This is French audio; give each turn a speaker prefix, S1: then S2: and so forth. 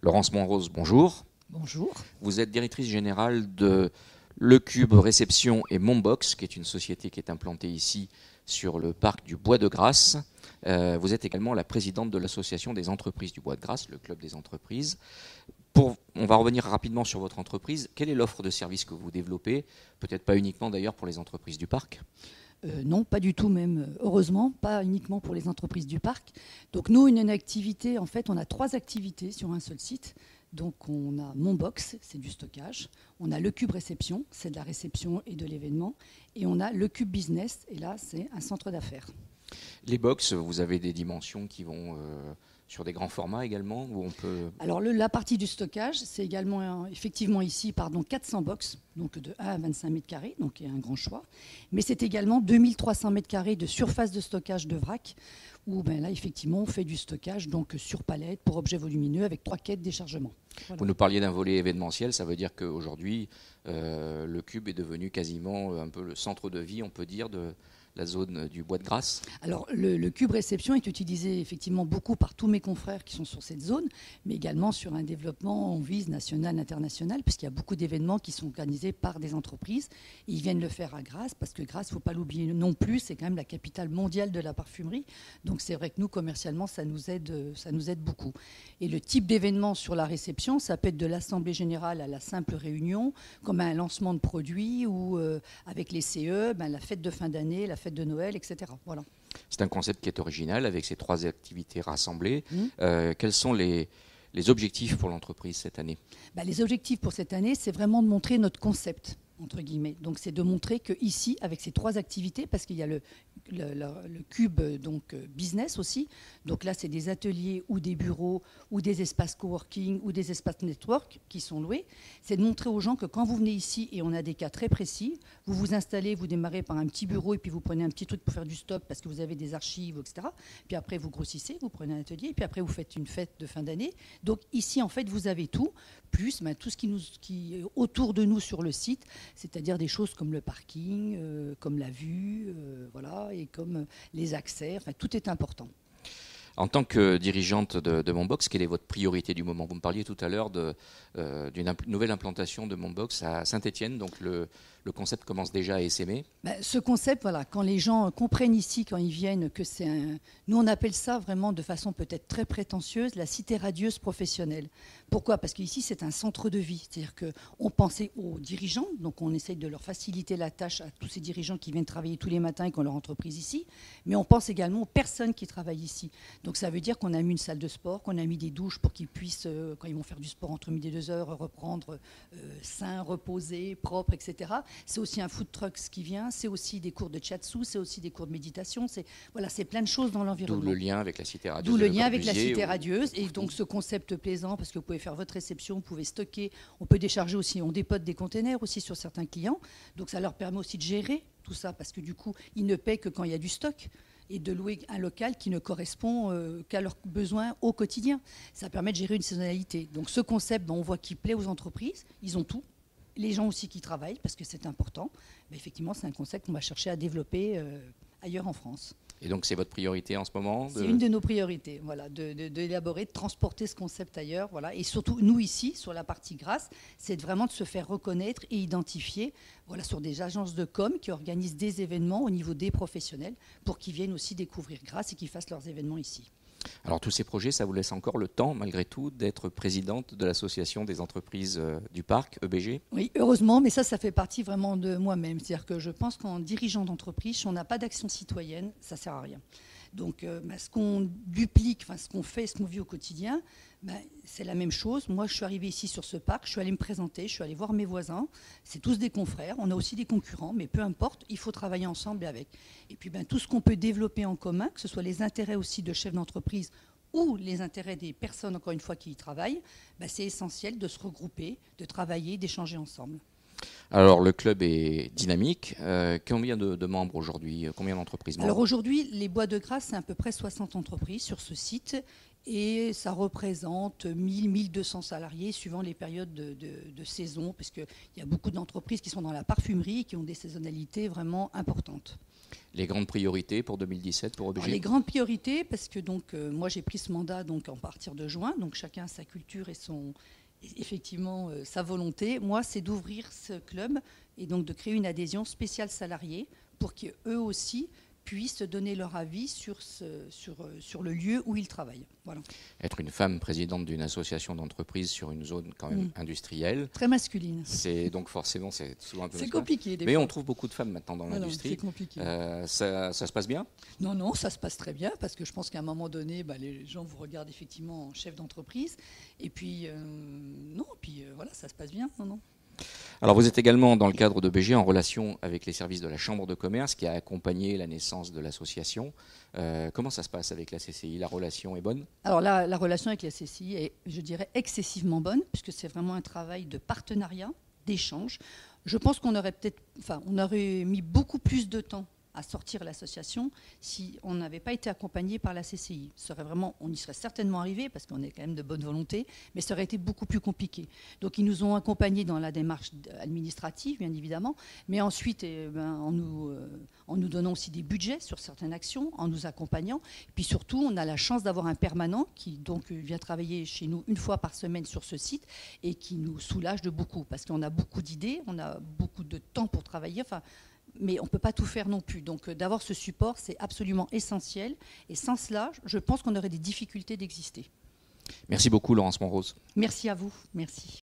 S1: Laurence Monrose, bonjour.
S2: Bonjour.
S1: Vous êtes directrice générale de Le Cube Réception et Mombox, qui est une société qui est implantée ici sur le parc du Bois de Grasse. Vous êtes également la présidente de l'association des entreprises du Bois de Grasse, le club des entreprises. On va revenir rapidement sur votre entreprise. Quelle est l'offre de services que vous développez? Peut-être pas uniquement d'ailleurs pour les entreprises du parc.
S2: Non, pas du tout même, heureusement, pas uniquement pour les entreprises du parc. Donc nous, une activité, en fait, on a 3 activités sur un seul site. Donc on a Mombox, c'est du stockage. On a le Cube Réception, c'est de la réception et de l'événement. Et on a le Cube Business, et là, c'est un centre d'affaires.
S1: Les box, vous avez des dimensions qui vont sur des grands formats également, où on peut...
S2: Alors la partie du stockage, c'est également effectivement ici 400 box, donc de 1 à 25 mètres carrés, donc il y a un grand choix. Mais c'est également 2300 mètres carrés de surface de stockage de vrac, où là effectivement on fait du stockage donc sur palette pour objets volumineux avec 3 quais de déchargement. Voilà.
S1: Vous nous parliez d'un volet événementiel, ça veut dire qu'aujourd'hui, le Cube est devenu quasiment un peu le centre de vie, on peut dire, de la zone du Bois de Grasse.
S2: Alors le Cube Réception est utilisé effectivement beaucoup par tous mes confrères qui sont sur cette zone, mais également sur un développement en vise national, international, puisqu'il y a beaucoup d'événements qui sont organisés par des entreprises. Et ils viennent le faire à Grasse, parce que Grasse, il ne faut pas l'oublier non plus, c'est quand même la capitale mondiale de la parfumerie. Donc c'est vrai que nous, commercialement, ça nous aide beaucoup. Et le type d'événement sur la réception, ça peut être de l'Assemblée générale à la simple réunion, comme un lancement de produits, ou avec les CE, la fête de fin d'année, la fête de Noël, etc. Voilà.
S1: C'est un concept qui est original avec ces 3 activités rassemblées. Quels sont les objectifs pour l'entreprise cette année?
S2: Les objectifs pour cette année, c'est vraiment de montrer notre concept, entre guillemets. Donc c'est de montrer qu'ici, avec ces 3 activités, parce qu'il y a le cube donc business aussi, donc là c'est des ateliers ou des bureaux ou des espaces coworking ou des espaces network qui sont loués, c'est de montrer aux gens que quand vous venez ici, et on a des cas très précis, vous vous installez, vous démarrez par un petit bureau et puis vous prenez un petit truc pour faire du stock parce que vous avez des archives, etc. Puis après vous grossissez, vous prenez un atelier et puis après vous faites une fête de fin d'année. Donc ici en fait vous avez tout, plus tout ce qui est autour de nous sur le site, c'est-à-dire des choses comme le parking, comme la vue, voilà, et comme les accès, enfin, tout est important.
S1: En tant que dirigeante de Mombox, quelle est votre priorité du moment? Vous me parliez tout à l'heure d'une nouvelle implantation de Mombox à Saint-Étienne, donc le concept commence déjà à essaimer.
S2: Ce concept, voilà, quand les gens comprennent ici, quand ils viennent, que c'est un... Nous, on appelle ça vraiment de façon peut-être très prétentieuse, la cité radieuse professionnelle. Pourquoi? Parce qu'ici, c'est un centre de vie. C'est-à-dire qu'on pensait aux dirigeants, donc on essaye de leur faciliter la tâche à tous ces dirigeants qui viennent travailler tous les matins et qui ont leur entreprise ici, mais on pense également aux personnes qui travaillent ici. Donc ça veut dire qu'on a mis une salle de sport, qu'on a mis des douches pour qu'ils puissent, quand ils vont faire du sport entre midi et 2 heures, reprendre sain, reposé, propre, etc. C'est aussi un food truck qui vient, c'est aussi des cours de shiatsu, c'est aussi des cours de méditation, c'est plein de choses dans l'environnement.
S1: D'où le lien avec la cité radieuse.
S2: D'où le lien avec la cité radieuse, et donc ce concept plaisant, parce que vous pouvez faire votre réception, vous pouvez stocker, on peut décharger aussi, on dépote des containers aussi sur certains clients, donc ça leur permet aussi de gérer tout ça, parce que du coup, ils ne paient que quand il y a du stock, et de louer un local qui ne correspond qu'à leurs besoins au quotidien. Ça permet de gérer une saisonnalité. Donc ce concept, on voit qu'il plaît aux entreprises, ils ont tout. Les gens aussi qui travaillent, parce que c'est important. Effectivement, c'est un concept qu'on va chercher à développer ailleurs en France.
S1: Et donc c'est votre priorité en ce moment?
S2: C'est une de nos priorités, voilà, d'élaborer, de transporter ce concept ailleurs. Voilà. Et surtout, nous ici, sur la partie Grasse, c'est vraiment de se faire reconnaître et identifier sur des agences de com qui organisent des événements au niveau des professionnels pour qu'ils viennent aussi découvrir Grasse et qu'ils fassent leurs événements ici.
S1: Alors tous ces projets, ça vous laisse encore le temps, malgré tout, d'être présidente de l'association des entreprises du parc, EBG?
S2: Oui, heureusement, mais ça fait partie vraiment de moi-même. C'est-à-dire que je pense qu'en dirigeant d'entreprise, si on n'a pas d'action citoyenne, ça ne sert à rien. Donc ce qu'on duplique, ce qu'on fait, ce qu'on vit au quotidien, c'est la même chose. Moi, je suis arrivée ici sur ce parc, je suis allée me présenter, je suis allée voir mes voisins. C'est tous des confrères, on a aussi des concurrents, mais peu importe, il faut travailler ensemble et avec. Et puis tout ce qu'on peut développer en commun, que ce soit les intérêts aussi de chefs d'entreprise ou les intérêts des personnes, encore une fois, qui y travaillent, c'est essentiel de se regrouper, de travailler, d'échanger ensemble.
S1: Alors le club est dynamique. Combien de membres aujourd'hui? Combien d'entreprises membres?
S2: Alors aujourd'hui, les Bois de Grasse, c'est à peu près 60 entreprises sur ce site. Et ça représente 1000, 1200 salariés suivant les périodes de saison, parce qu'il y a beaucoup d'entreprises qui sont dans la parfumerie et qui ont des saisonnalités vraiment importantes.
S1: Les grandes priorités pour 2017 pour OBG?
S2: Les grandes priorités, parce que moi j'ai pris ce mandat à partir de juin, donc chacun a sa culture et effectivement sa volonté. Moi, c'est d'ouvrir ce club et donc de créer une adhésion spéciale salariée pour qu'eux aussi puissent donner leur avis sur le lieu où ils travaillent. Voilà.
S1: Être une femme présidente d'une association d'entreprise sur une zone quand même industrielle.
S2: Très masculine.
S1: C'est donc forcément, c'est souvent un peu...
S2: C'est compliqué.
S1: Mais fois. On trouve beaucoup de femmes maintenant dans l'industrie.
S2: C'est compliqué.
S1: Ça se passe bien?
S2: Non, ça se passe très bien parce que je pense qu'à un moment donné, les gens vous regardent effectivement en chef d'entreprise. Et puis, voilà, ça se passe bien. Non.
S1: Alors vous êtes également dans le cadre de BG en relation avec les services de la Chambre de commerce qui a accompagné la naissance de l'association. Comment ça se passe avec la CCI? La relation est bonne?
S2: Alors la relation avec la CCI est, je dirais, excessivement bonne puisque c'est vraiment un travail de partenariat, d'échange. Je pense qu'on aurait on aurait mis beaucoup plus de temps à sortir l'association si on n'avait pas été accompagné par la CCI. On y serait certainement arrivé parce qu'on est quand même de bonne volonté, mais ça aurait été beaucoup plus compliqué. Donc ils nous ont accompagnés dans la démarche administrative, bien évidemment, mais ensuite en nous donnant aussi des budgets sur certaines actions, en nous accompagnant. Et puis surtout, on a la chance d'avoir un permanent qui vient travailler chez nous une fois par semaine sur ce site et qui nous soulage de beaucoup parce qu'on a beaucoup d'idées, on a beaucoup de temps pour travailler. Mais on ne peut pas tout faire non plus. Donc d'avoir ce support, c'est absolument essentiel. Et sans cela, je pense qu'on aurait des difficultés d'exister.
S1: Merci beaucoup, Laurence Monrose.
S2: Merci à vous. Merci.